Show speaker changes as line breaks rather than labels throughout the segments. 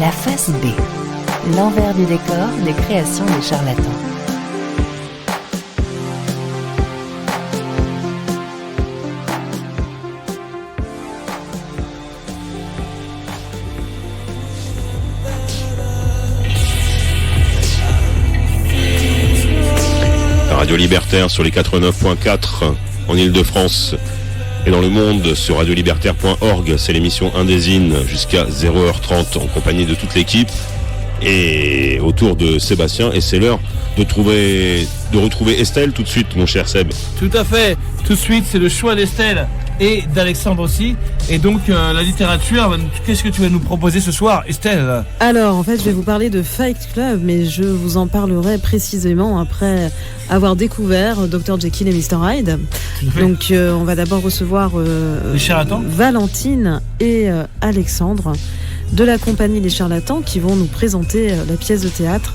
La face B. L'envers du décor des créations des charlatans.
Radio Libertaire sur les 89.4 en Ile-de-France et dans le monde sur radiolibertaire.org. C'est l'émission Indésine jusqu'à 0h30 en compagnie de toute l'équipe et autour de Sébastien. Et c'est l'heure de retrouver Estelle tout de suite, mon cher Seb.
Tout à fait, tout de suite, c'est le choix d'Estelle et d'Alexandre aussi. Et donc la littérature, qu'est-ce que tu vas nous proposer ce soir, Estelle?
Alors en fait je vais vous parler de Fight Club, mais je vous en parlerai précisément après avoir découvert Dr Jekyll et Mr Hyde. Donc on va d'abord recevoir
les charlatans,
Valentine et Alexandre de la compagnie Les Charlatans qui vont nous présenter la pièce de théâtre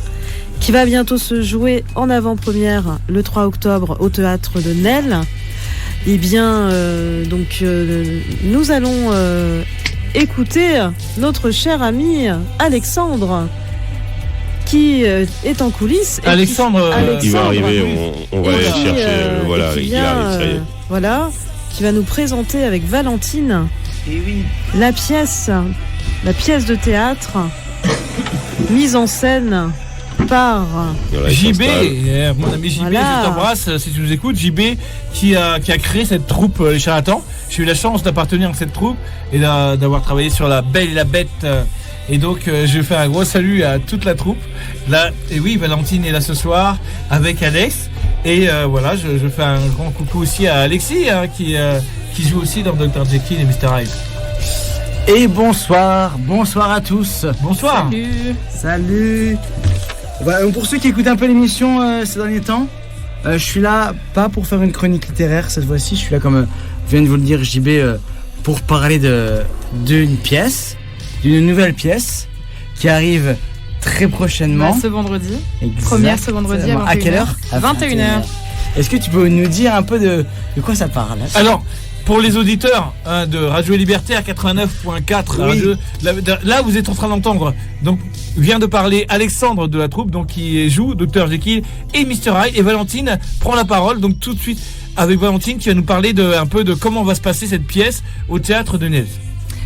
qui va bientôt se jouer en avant-première le 3 octobre au théâtre de Nesle. Eh bien, nous allons écouter notre cher ami Alexandre qui est en coulisses.
Alexandre,
il va arriver, on va aller chercher. Voilà, il arrive, ça y est.
Voilà, qui va nous présenter avec Valentine la pièce de théâtre mise en scène par
JB, mon ami JB,
voilà.
Je t'embrasse si tu nous écoutes. JB qui a créé cette troupe Les Charlatans. J'ai eu la chance d'appartenir à cette troupe et d'avoir travaillé sur La Belle et la Bête. Et donc je fais un gros salut à toute la troupe. Là, et oui, Valentine est là ce soir avec Alex. Et voilà, je fais un grand coucou aussi à Alexis qui joue aussi dans Dr Jekyll et Mr Hyde.
Et bonsoir à tous.
Bonsoir.
Salut. Voilà, pour ceux qui écoutent un peu l'émission ces derniers temps, je suis là pas pour faire une chronique littéraire cette fois-ci, je suis là comme vient de vous le dire JB pour parler d'une pièce, d'une nouvelle pièce qui arrive très prochainement.
Ce vendredi.
Exactement.
Première ce vendredi à 21h.
À quelle heure?
À 21h.
Est-ce que tu peux nous dire un peu de quoi ça parle?
Alors, pour les auditeurs de Radio Libertaire 89.4,
oui.
Là vous êtes en train d'entendre, donc vient de parler Alexandre de la troupe, donc qui joue Dr Jekyll et Mr Hyde, et Valentine prend la parole, donc tout de suite avec Valentine qui va nous parler un peu de comment va se passer cette pièce au théâtre de Nesle.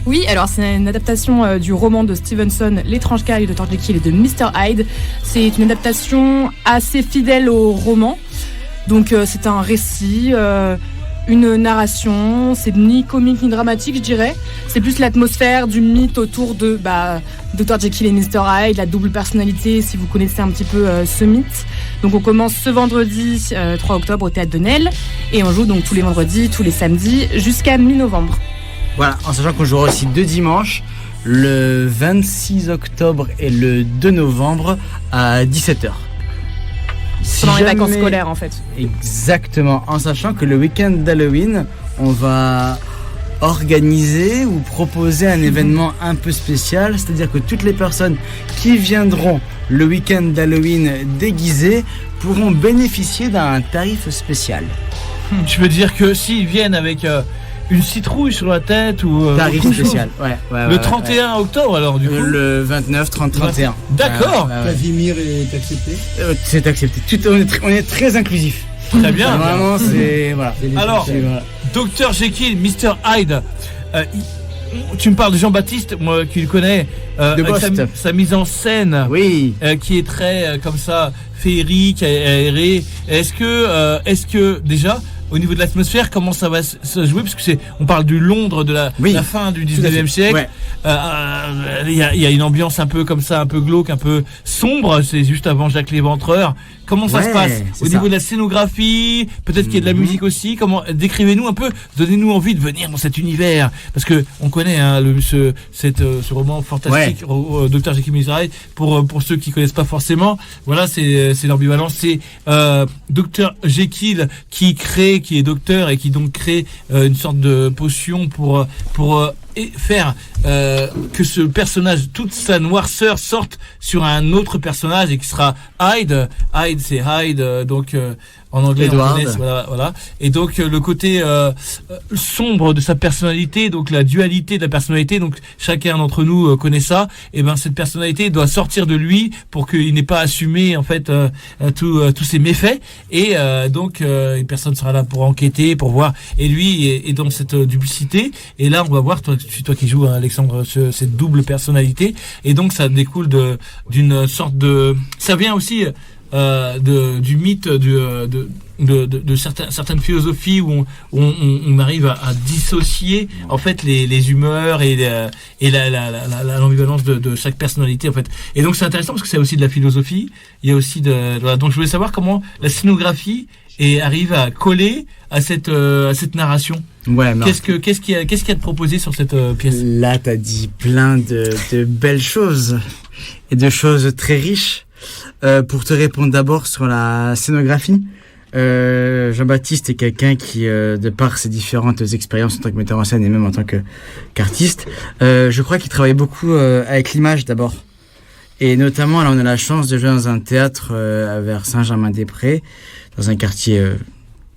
Oui, alors c'est une adaptation du roman de Stevenson, L'étrange cas de Dr Jekyll et de Mr Hyde. C'est une adaptation assez fidèle au roman, donc c'est un récit... une narration, c'est ni comique ni dramatique, je dirais. C'est plus l'atmosphère du mythe autour de Dr Jekyll et Mr Hyde, la double personnalité, si vous connaissez un petit peu ce mythe. Donc on commence ce vendredi 3 octobre au théâtre de Nesle et on joue donc tous les vendredis, tous les samedis jusqu'à mi-novembre.
Voilà, en sachant qu'on jouera aussi 2 dimanches, le 26 octobre et le 2 novembre à 17h.
Pendant les vacances scolaires en fait.
Exactement, en sachant que le week-end d'Halloween, on va organiser ou proposer un événement un peu spécial, c'est-à-dire que toutes les personnes qui viendront le week-end d'Halloween déguisées pourront bénéficier d'un tarif spécial.
Je veux dire que s'ils viennent avec une citrouille sur la tête ou
tarif spécial,
le 31 octobre alors du coup
le 29, 30, 31.
D'accord.
Casimir est accepté.
C'est accepté. On est très inclusif.
Très bien.
Vraiment, c'est voilà.
Alors, Dr Jekyll, Mr Hyde. Tu me parles de Jean-Baptiste, moi qui le connais,
de
sa mise en scène,
oui,
qui est très comme ça féerique, aérée. Est-ce que déjà au niveau de l'atmosphère, comment ça va se jouer, parce que on parle du Londres de la fin du 19e siècle.
Ouais.
Il y a une ambiance un peu comme ça, un peu glauque, un peu sombre. C'est juste avant Jacques l'Éventreur. Comment ça se passe au niveau de la scénographie? Peut-être qu'il y a de la musique aussi. Comment décrivez-nous un peu, donnez-nous envie de venir dans cet univers, parce que on connaît ce roman fantastique, Dr Jekyll et Mr Hyde. Pour ceux qui connaissent pas forcément, voilà, c'est l'ambivalence. C'est Dr Jekyll qui est docteur et qui donc crée une sorte de potion pour faire que ce personnage, toute sa noirceur sorte sur un autre personnage et qui sera Hyde. Hyde, c'est Hyde, donc En anglais,
Edward.
on connaît, voilà. Et donc le côté sombre de sa personnalité, donc la dualité de la personnalité, donc chacun d'entre nous connaît ça. Et ben cette personnalité doit sortir de lui pour qu'il n'ait pas assumé en fait tous ses méfaits. Et donc une personne sera là pour enquêter, pour voir. Et lui est dans cette duplicité. Et là, on va voir, toi qui joues, hein, Alexandre, cette double personnalité. Et donc ça découle d'une sorte de, ça vient aussi du mythe de certaines philosophies où on arrive à dissocier en fait les humeurs et l'ambivalence de chaque personnalité en fait. Et donc c'est intéressant parce que c'est aussi de la philosophie. Il y a aussi voilà. Donc je voulais savoir comment la scénographie arrive à coller à cette narration.
Ouais,
Qu'est-ce qu'il y a de proposé sur cette pièce?
Là, t'as dit plein de belles choses et de choses très riches. Pour te répondre d'abord sur la scénographie, Jean-Baptiste est quelqu'un qui, de par ses différentes expériences en tant que metteur en scène et même en tant qu'artiste, je crois qu'il travaille beaucoup avec l'image d'abord. Et notamment, là, on a la chance de jouer dans un théâtre vers Saint-Germain-des-Prés, dans un quartier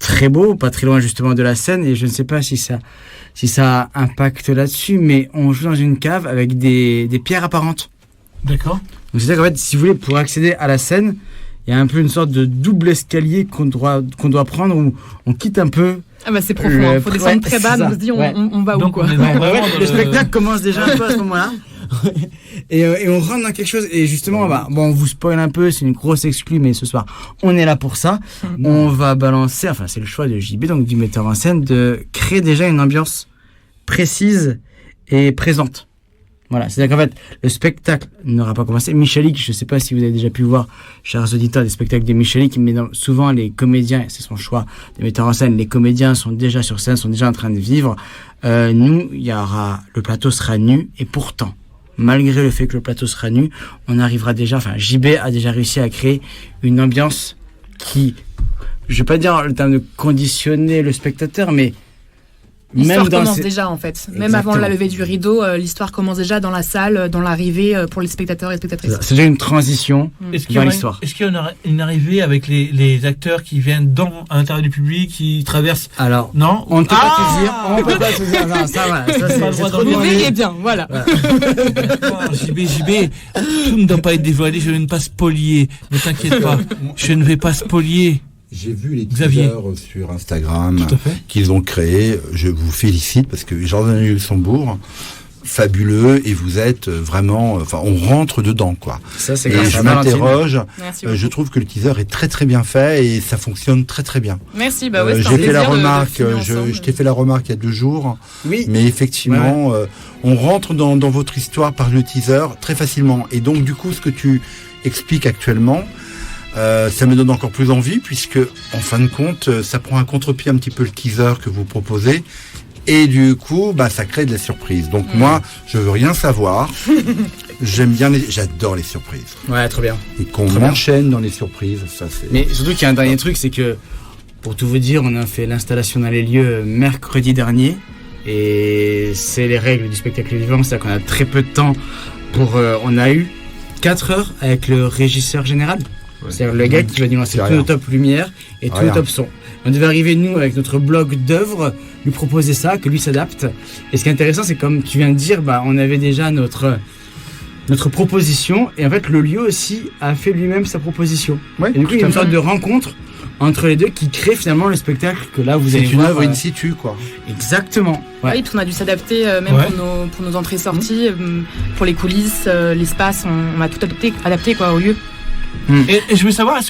très beau, pas très loin justement de la Seine, et je ne sais pas si ça impacte là-dessus, mais on joue dans une cave avec des pierres apparentes.
D'accord.
Donc c'est-à-dire qu'en fait, si vous voulez, pour accéder à la scène, il y a un peu une sorte de double escalier qu'on doit prendre où on quitte un peu.
Ah bah c'est profond, faut descendre très bas, donc on se dit on va où
Donc
quoi.
Le spectacle commence déjà un peu à ce moment-là. Et on rentre dans quelque chose. Et justement, on vous spoil un peu, c'est une grosse exclue, mais ce soir, on est là pour ça. On va balancer, enfin c'est le choix de JB, donc du metteur en scène, de créer déjà une ambiance précise et présente. Voilà, c'est-à-dire qu'en fait, le spectacle n'aura pas commencé. Michalik, je ne sais pas si vous avez déjà pu voir, chers auditeurs, des spectacles de Michalik, mais souvent les comédiens, c'est son choix des metteurs en scène, les comédiens sont déjà sur scène, sont déjà en train de vivre. Nous, le plateau sera nu, et pourtant, malgré le fait que le plateau sera nu, on arrivera déjà, enfin, JB a déjà réussi à créer une ambiance qui, je ne vais pas dire le terme de conditionner le spectateur, mais
L'histoire commence déjà en fait. Même
Exactement.
avant la levée du rideau, l'histoire commence déjà dans la salle, dans l'arrivée pour les spectateurs et les spectatrices.
C'est déjà une transition dans l'histoire.
Est-ce qu'il y a une arrivée avec les acteurs qui viennent à l'intérieur du public, qui traversent?
Alors,
non,
on ne peut pas te dire. On ne peut pas te dire. Non, ça va. Ça c'est trop
Vous
demandé.
verrez bien, voilà.
JB, tout ne doit pas être dévoilé. Je ne vais pas spolier. Ne t'inquiète pas. Je ne vais pas spolier.
J'ai vu les
Xavier.
teasers sur Instagram
Tout à fait.
qu'ils ont créés. Je vous félicite parce que Jordan Luxembourg, fabuleux, et vous êtes vraiment, on rentre dedans, quoi.
Ça, c'est
Et
grâce
je
à Valentine.
m'interroge,
Merci beaucoup.
je trouve que le teaser est très très bien fait et ça fonctionne très très bien.
Merci, bah ouais, c'est un
J'ai fait la
plaisir de
remarque,
filmer ensemble.
je t'ai fait la remarque il y a 2 jours,
Oui.
mais effectivement, on rentre dans votre histoire par le teaser très facilement. Et donc du coup, ce que tu expliques actuellement, ça me donne encore plus envie puisque, en fin de compte, ça prend un contre-pied un petit peu le teaser que vous proposez. Et du coup, ça crée de la surprise. Donc moi, je veux rien savoir. J'adore les surprises.
Ouais, trop bien.
Et qu'on
Très bien.
m'enchaîne dans les surprises, ça c'est...
Mais surtout qu'il y a un dernier truc, c'est que, pour tout vous dire, on a fait l'installation dans les lieux mercredi dernier. Et c'est les règles du spectacle vivant, c'est-à-dire qu'on a très peu de temps pour... on a eu 4 heures avec le régisseur général. C'est-à-dire le gars qui va nous lancer
C'est
tout
rien.
le top lumière et tout le
Rien.
top son. On devait arriver, nous, avec notre blog d'œuvres, lui proposer ça, que lui s'adapte. Et ce qui est intéressant, c'est comme tu viens de dire, on avait déjà notre proposition. Et en fait, le lieu aussi a fait lui-même sa proposition.
Ouais,
Et du coup, il y a
tout à
une
fait.
sorte de rencontre entre les deux qui crée finalement le spectacle que là, vous allez
C'est une
voir.
œuvre in situ, quoi.
Exactement. Ouais.
Oui, puis on a dû s'adapter même
Ouais.
pour nos entrées-sorties, pour les coulisses, l'espace, on a tout adapté quoi, au lieu.
Et je voulais savoir,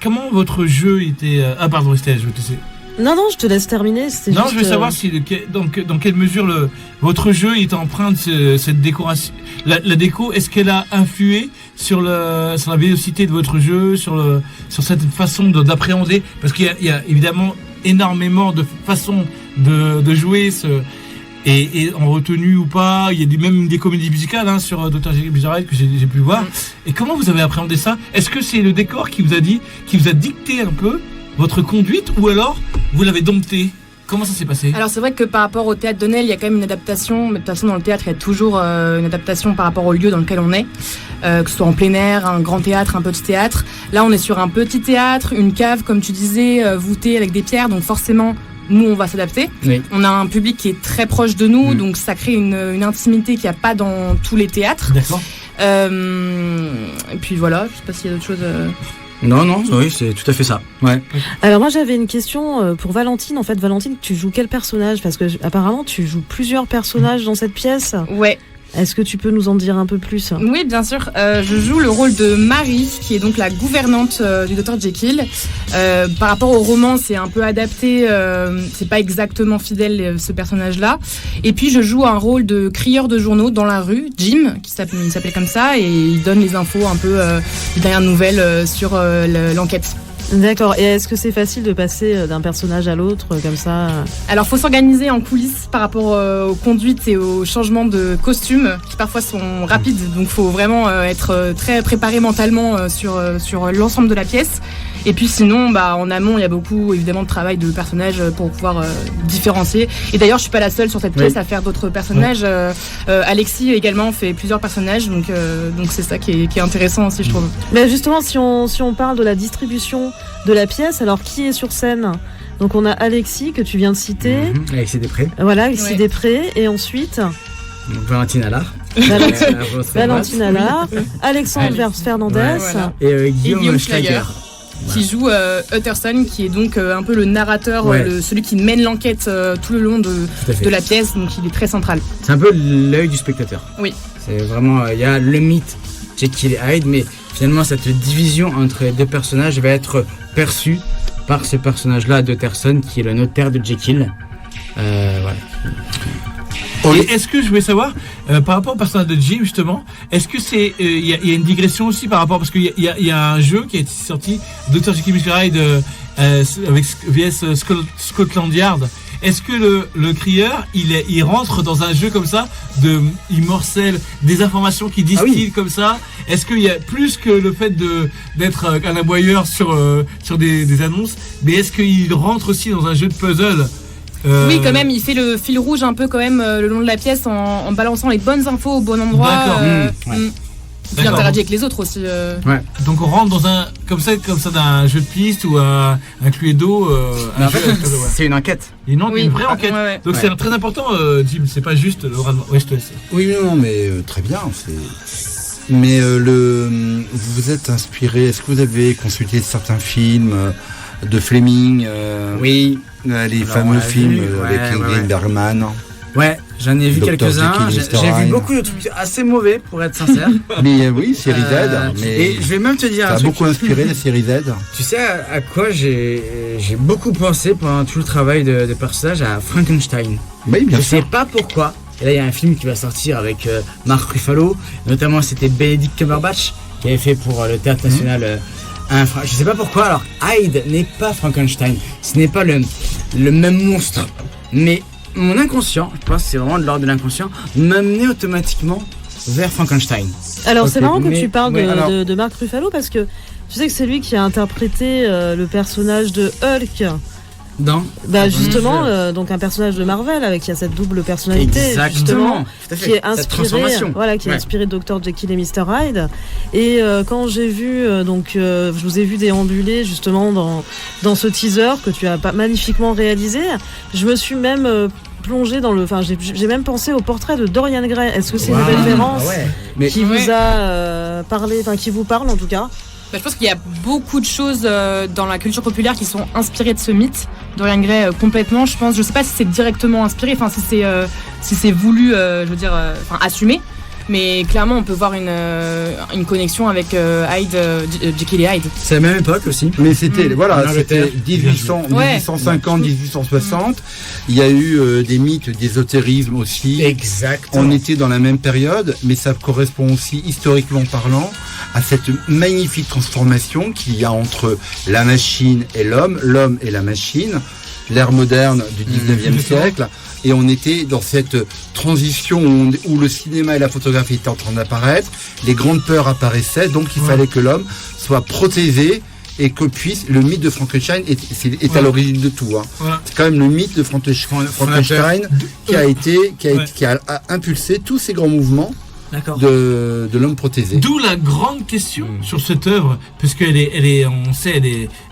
comment votre jeu était... Ah pardon, Estelle, je vais te laisser.
Non, non, je te laisse terminer. c'était
Non,
juste,
je veux savoir dans quelle mesure votre jeu est empreint de cette décoration. La déco, est-ce qu'elle a influé sur la vélocité de votre jeu, sur cette façon d'appréhender? Parce qu'il y a évidemment énormément de façons de jouer et en retenue ou pas. Il y a même des comédies musicales sur Dr. Jekyll et Hyde que j'ai pu voir. Et comment vous avez appréhendé ça? Est-ce que c'est le décor qui vous a dicté un peu votre conduite, ou alors vous l'avez dompté? Comment ça s'est passé?
Alors c'est vrai que par rapport au théâtre de Nesle, il y a quand même une adaptation, mais de toute façon dans le théâtre il y a toujours une adaptation par rapport au lieu dans lequel on est. que ce soit en plein air, un grand théâtre, un petit théâtre. Là, on est sur un petit théâtre, une cave, comme tu disais, voûtée avec des pierres, donc forcément, nous, on va s'adapter.
Oui.
On a un public qui est très proche de nous, donc ça crée une intimité qu'il n'y a pas dans tous les théâtres.
D'accord.
Et puis voilà, je sais pas s'il y a d'autres choses.
Non, oui, c'est tout à fait ça. Ouais.
Alors moi j'avais une question pour Valentine. En fait, Valentine, tu joues quel personnage? Parce que apparemment tu joues plusieurs personnages dans cette pièce.
Ouais.
Est-ce que tu peux nous en dire un peu plus?
Oui, bien sûr. Je joue le rôle de Marie, qui est donc la gouvernante du Dr Jekyll. Par rapport au roman, c'est un peu adapté. C'est pas exactement fidèle ce personnage-là. Et puis je joue un rôle de crieur de journaux dans la rue, Jim, il s'appelait comme ça, et il donne les infos un peu des dernières nouvelles sur l'enquête.
D'accord. Et est-ce que c'est facile de passer d'un personnage à l'autre comme ça?
Alors, faut s'organiser en coulisses par rapport aux conduites et aux changements de costumes qui parfois sont rapides. Donc, faut vraiment être très préparé mentalement sur l'ensemble de la pièce. Et puis sinon, en amont, il y a beaucoup évidemment de travail de personnages pour pouvoir différencier. Et d'ailleurs, je suis pas la seule sur cette pièce à faire d'autres personnages. Alexis également fait plusieurs personnages, donc c'est ça qui est intéressant aussi, je trouve.
Mais justement, si on parle de la distribution de la pièce, alors qui est sur scène? Donc on a Alexis que tu viens de citer.
Alexis Després.
Voilà, Alexis Després. Et ensuite
Valentine Allard.
Valentine Allard. Alexandre Fernandez.
Voilà.
Et Guillaume Schlager.
Qui joue Utterson, qui est donc un peu le narrateur, celui qui mène l'enquête tout le long de la pièce, donc il est très central.
C'est un peu l'œil du spectateur.
Oui.
C'est vraiment, il y a le mythe Jekyll et Hyde, mais finalement cette division entre les deux personnages va être perçue par ce personnage-là d'Utterson, qui est le notaire de Jekyll. Voilà.
Et est-ce que je voulais savoir, par rapport au personnage de Jim, justement, est-ce que c'est, il y a une digression aussi par rapport, parce qu'il y a un jeu qui a été sorti, Dr. Jekyll Mr. Hyde, avec VS Scotland Yard. Est-ce que le crieur, il rentre dans un jeu comme ça, il morcelle des informations qui distillent comme ça? Est-ce qu'il y a plus que le fait d'être un aboyeur sur des annonces, mais est-ce qu'il rentre aussi dans un jeu de puzzle?
Oui, quand même, il fait le fil rouge un peu quand même le long de la pièce en balançant les bonnes infos au bon endroit.
D'accord.
Il interagit avec les autres aussi.
Donc on rentre dans un comme ça d'un jeu de piste ou un Cluedo.
En fait, c'est une enquête.
Une vraie enquête.
Ouais.
Donc c'est très important, Jim. C'est pas juste le raz. Ouais, je te laisse.
Oui, non, mais très bien. Mais vous vous êtes inspiré. Est-ce que vous avez consulté certains films de Fleming?
Oui.
Les fameux films avec Ingrid Bergman.
Ouais, j'en ai vu
Dr.
quelques-uns.
Jekyll,
J'ai vu beaucoup de trucs assez mauvais, pour être sincère.
Mais oui, série Z. Mais
et je vais même te dire
ça a beaucoup inspiré la série Z.
Tu sais à quoi j'ai beaucoup pensé pendant tout le travail de personnage? À Frankenstein.
Oui, bien
je
sûr.
sais pas pourquoi. Et là, il y a un film qui va sortir avec Mark Ruffalo. Notamment, c'était Benedict Cumberbatch qui avait fait pour le Théâtre National. Je sais pas pourquoi. Alors, Hyde n'est pas Frankenstein. Ce n'est pas le même monstre. Mais mon inconscient, je pense que c'est vraiment de l'ordre de l'inconscient, m'amenait automatiquement vers Frankenstein.
Alors c'est marrant que tu parles de Mark Ruffalo, parce que tu sais que c'est lui qui a interprété le personnage de Hulk. Justement, donc un personnage de Marvel avec qui a cette double personnalité.
Exactement.
Justement, qui est inspiré de Dr. Jekyll et Mr. Hyde. Et quand j'ai vu, je vous ai vu déambuler justement dans ce teaser que tu as magnifiquement réalisé, je me suis même plongé dans j'ai même pensé au portrait de Dorian Gray. Est-ce que c'est une référence qui vous a parlé, qui vous parle en tout cas?
Je pense qu'il y a beaucoup de choses dans la culture populaire qui sont inspirées de ce mythe. Dorian Gray complètement, je pense. Je sais pas si c'est directement inspiré, si c'est voulu, assumé. Mais clairement, on peut voir une connexion avec Jekyll et Hyde.
C'est la même époque aussi.
Mais c'était, c'était 1850, 1860. Il y a eu des mythes d'ésotérisme aussi.
Exactement.
On était dans la même période, mais ça correspond aussi, historiquement parlant, à cette magnifique transformation qu'il y a entre la machine et l'homme et la machine, l'ère moderne du 19e siècle. Et on était dans cette transition où le cinéma et la photographie étaient en train d'apparaître, les grandes peurs apparaissaient, donc il fallait que l'homme soit protégé et que le mythe de Frankenstein est à l'origine de tout. C'est quand même le mythe de Frankenstein qui a impulsé tous ces grands mouvements
D'accord.
de l'homme protésé.
D'où la grande question sur cette œuvre, parce qu'elle est, on sait,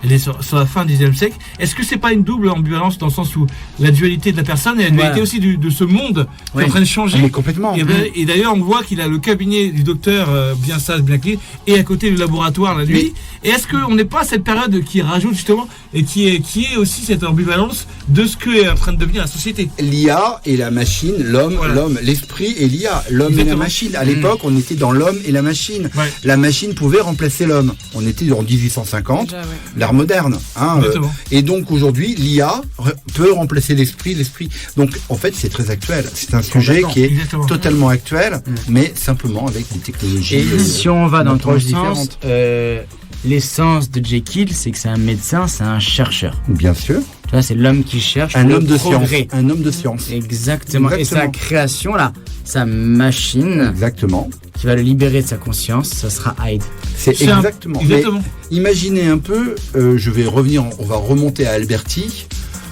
elle est sur la fin du XIXe siècle. Est-ce que c'est pas une double ambivalence dans le sens où la dualité de la personne et la dualité aussi de ce monde qui est en train de changer?
Mais complètement.
Et d'ailleurs, on voit qu'il a le cabinet du docteur bien sage, bien clean, et à côté le laboratoire la nuit. Et est-ce qu'on n'est pas à cette période qui rajoute justement et qui est aussi cette ambivalence de ce que est en train de devenir la société?
L'IA et la machine, l'homme, l'esprit et l'IA, l'homme et la machine. À l'époque, on était dans l'homme et la machine. Ouais. La machine pouvait remplacer l'homme. On était en 1850, l'ère moderne. Et donc aujourd'hui, l'IA peut remplacer l'esprit. Donc en fait, c'est très actuel. C'est un sujet qui est totalement actuel, mais simplement avec des technologies.
Et si on va dans ton sens, l'essence de Jekyll, c'est que c'est un médecin, c'est un chercheur.
Bien sûr.
Tu vois, c'est l'homme qui cherche
un homme de science. Un homme de science.
Exactement. Et sa création, là, sa machine.
Exactement.
Qui va le libérer de sa conscience, ça sera Hyde.
C'est exactement. Mais imaginez un peu, on va remonter à Alberti.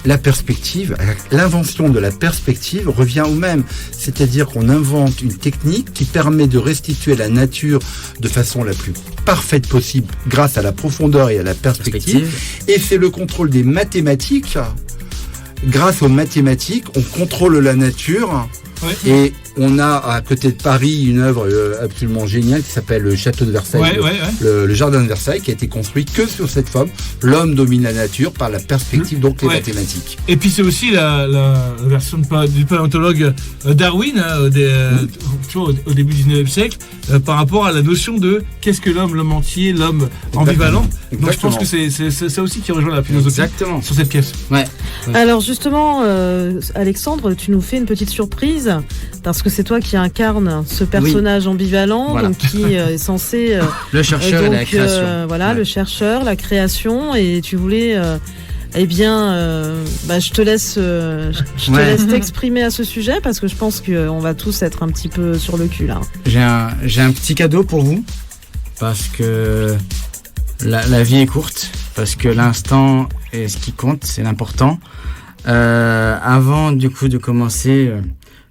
La perspective, l'invention de la perspective revient au même. C'est-à-dire qu'on invente une technique qui permet de restituer la nature de façon la plus parfaite possible grâce à la profondeur et à la perspective. Et c'est le contrôle des mathématiques. Grâce aux mathématiques, on contrôle la nature. Et on a à côté de Paris une œuvre absolument géniale qui s'appelle le Château de Versailles, le Jardin de Versailles, qui a été construit que sur cette forme. L'homme domine la nature par la perspective, donc les mathématiques.
Et puis c'est aussi la version du paléontologue Darwin au début du 19e siècle par rapport à la notion de qu'est-ce que l'homme entier, l'homme ambivalent. Donc je pense que c'est ça aussi qui rejoint la philosophie sur cette pièce.
Alors justement, Alexandre, tu nous fais une petite surprise. Parce que c'est toi qui incarne ce personnage ambivalent, donc qui est censé
le chercheur et la création.
Le chercheur, la création, et tu voulais je te laisse t'exprimer à ce sujet parce que je pense qu'on va tous être un petit peu sur le cul là.
J'ai un petit cadeau pour vous parce que la vie est courte, parce que l'instant est ce qui compte, c'est l'important. Avant du coup de commencer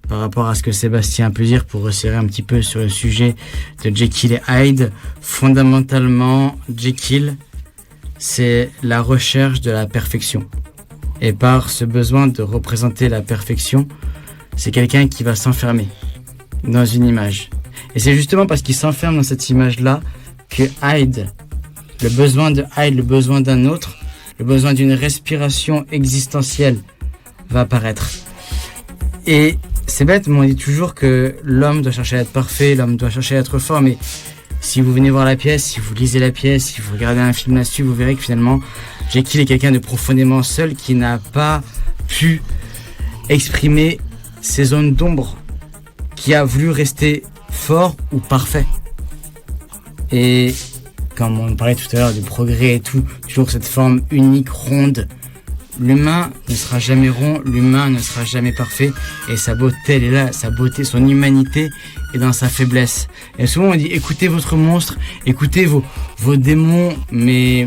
par rapport à ce que Sébastien a pu dire pour resserrer un petit peu sur le sujet de Jekyll et Hyde, fondamentalement Jekyll c'est la recherche de la perfection, et par ce besoin de représenter la perfection, c'est quelqu'un qui va s'enfermer dans une image, et c'est justement parce qu'il s'enferme dans cette image là que Hyde, le besoin de Hyde, le besoin d'un autre, le besoin d'une respiration existentielle va apparaître. Et c'est bête, mais on dit toujours que l'homme doit chercher à être parfait, l'homme doit chercher à être fort, mais si vous venez voir la pièce, si vous lisez la pièce, si vous regardez un film là-dessus, vous verrez que finalement, Jekyll est quelqu'un de profondément seul qui n'a pas pu exprimer ses zones d'ombre, qui a voulu rester fort ou parfait. Et comme on parlait tout à l'heure du progrès et tout, toujours cette forme unique, ronde. L'humain ne sera jamais rond, l'humain ne sera jamais parfait, et sa beauté, elle est là, sa beauté, son humanité est dans sa faiblesse. Et souvent on dit écoutez votre monstre, écoutez vos démons, mais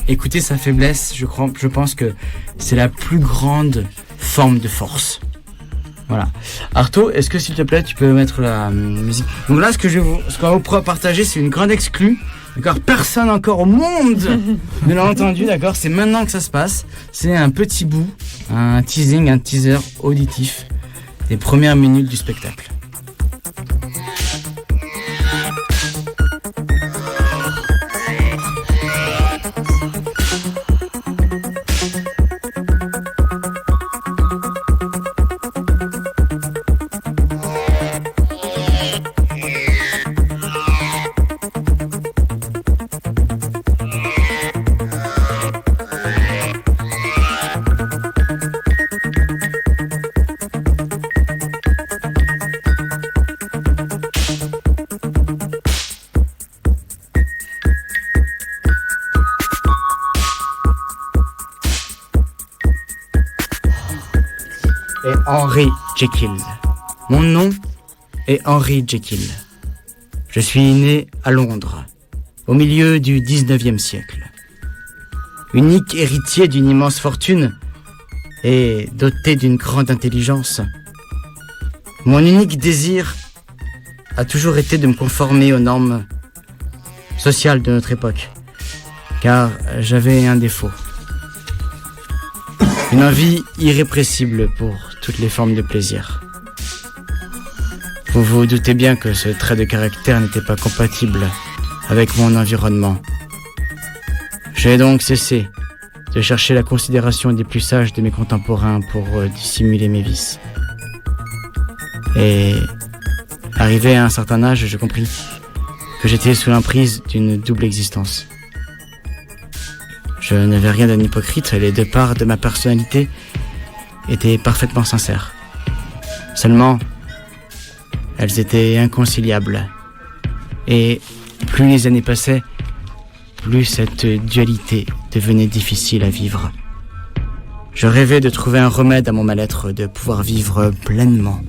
écoutez sa faiblesse, je pense que c'est la plus grande forme de force. Voilà. Arto, est-ce que s'il te plaît tu peux mettre la musique? Donc là ce qu'on va vous partager, c'est une grande exclue. D'accord, personne encore au monde ne l'a entendu, d'accord, c'est maintenant que ça se passe. C'est un petit bout, un teaser auditif des premières minutes du spectacle. Henry Jekyll. Mon nom est Henry Jekyll. Je suis né à Londres, au milieu du 19e siècle. Unique héritier d'une immense fortune et doté d'une grande intelligence. Mon unique désir a toujours été de me conformer aux normes sociales de notre époque. Car j'avais un défaut. Une envie irrépressible pour toutes les formes de plaisir. Vous vous doutez bien que ce trait de caractère n'était pas compatible avec mon environnement. J'ai donc cessé de chercher la considération des plus sages de mes contemporains pour dissimuler mes vices. Et arrivé à un certain âge, je compris que j'étais sous l'emprise d'une double existence. Je n'avais rien d'un hypocrite, les deux parts de ma personnalité étaient parfaitement sincères. Seulement, elles étaient inconciliables. Et plus les années passaient, plus cette dualité devenait difficile à vivre. Je rêvais de trouver un remède à mon mal-être, de pouvoir vivre pleinement,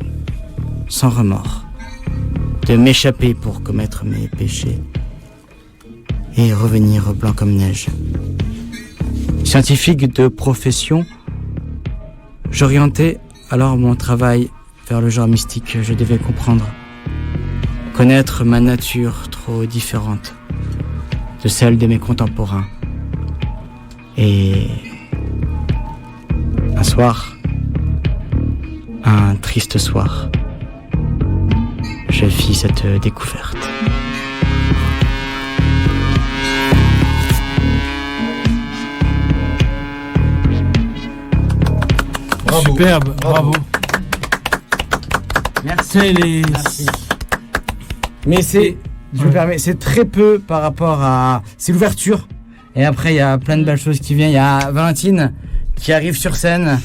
sans remords, de m'échapper pour commettre mes péchés et revenir blanc comme neige. Scientifique de profession, j'orientais alors mon travail vers le genre mystique. Je devais comprendre, connaître ma nature trop différente de celle de mes contemporains. Et un soir, un triste soir, je fis cette découverte.
Bravo.
Superbe, bravo.
Merci. Mais je me permets, c'est très peu par rapport à... C'est l'ouverture. Et après, il y a plein de belles choses qui viennent. Il y a Valentine qui arrive sur scène.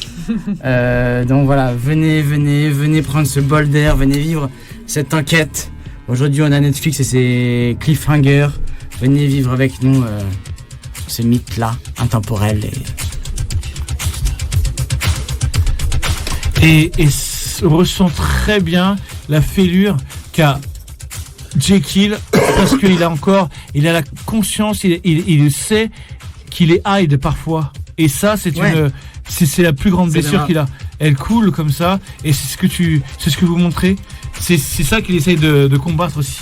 Donc voilà, venez prendre ce bol d'air, venez vivre cette enquête. Aujourd'hui, on a Netflix et c'est Cliffhanger. Venez vivre avec nous ce mythe-là, intemporel.
Et on ressent très bien la fêlure qu'a Jekyll, parce qu'il a la conscience, il sait qu'il est Hyde parfois. Et ça, c'est la plus grande blessure qu'il a. Elle coule comme ça, et c'est ce que vous montrez. C'est ça qu'il essaye de combattre aussi.